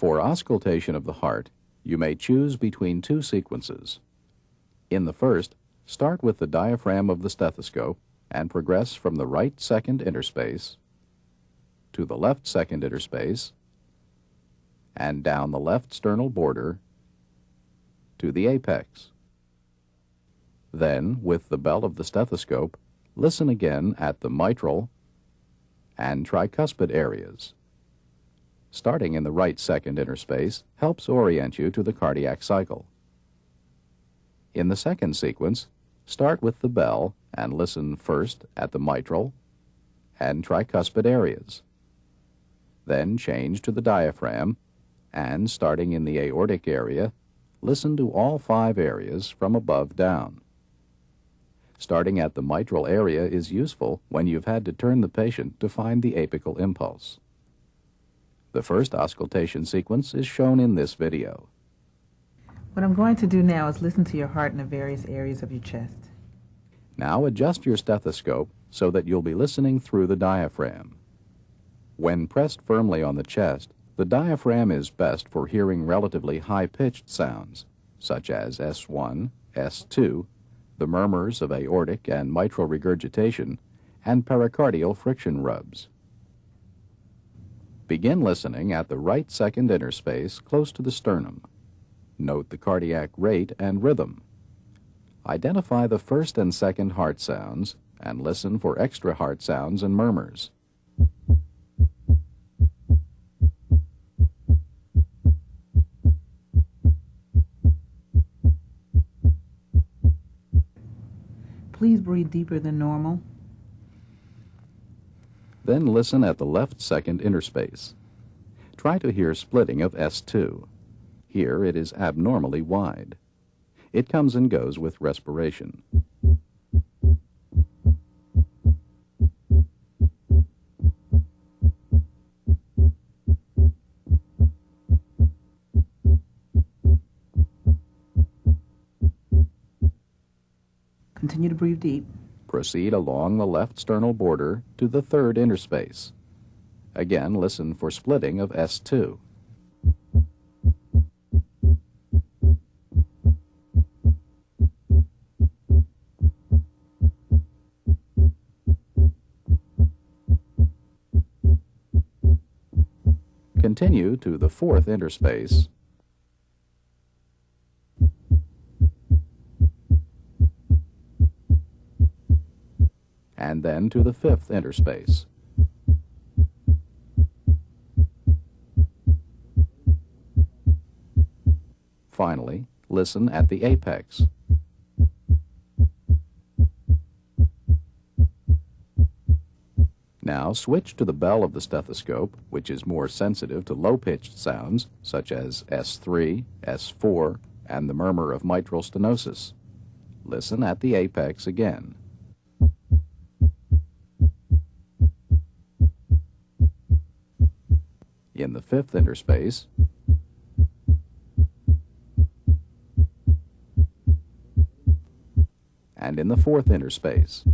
For auscultation of the heart, you may choose between two sequences. In the first, start with the diaphragm of the stethoscope and progress from the right second interspace to the left second interspace and down the left sternal border to the apex. Then, with the bell of the stethoscope, listen again at the mitral and tricuspid areas. Starting in the right second interspace helps orient you to the cardiac cycle. In the second sequence, start with the bell and listen first at the mitral and tricuspid areas. Then change to the diaphragm and, starting in the aortic area, listen to all 5 areas from above down. Starting at the mitral area is useful when you've had to turn the patient to find the apical impulse. The first auscultation sequence is shown in this video. What I'm going to do now is listen to your heart in the various areas of your chest. Now adjust your stethoscope so that you'll be listening through the diaphragm. When pressed firmly on the chest, the diaphragm is best for hearing relatively high-pitched sounds, such as S1, S2, the murmurs of aortic and mitral regurgitation, and pericardial friction rubs. Begin listening at the right second interspace close to the sternum. Note the cardiac rate and rhythm. Identify the first and second heart sounds and listen for extra heart sounds and murmurs. Please breathe deeper than normal. Then listen at the left second interspace. Try to hear splitting of S2. Here it is abnormally wide. It comes and goes with respiration. Continue to breathe deep. Proceed along the left sternal border to the third interspace. Again, listen for splitting of S2. Continue to the fourth interspace and then to the fifth interspace. Finally, listen at the apex. Now switch to the bell of the stethoscope, which is more sensitive to low-pitched sounds such as S3, S4, and the murmur of mitral stenosis. Listen at the apex again. In the fifth interspace, and in the fourth interspace.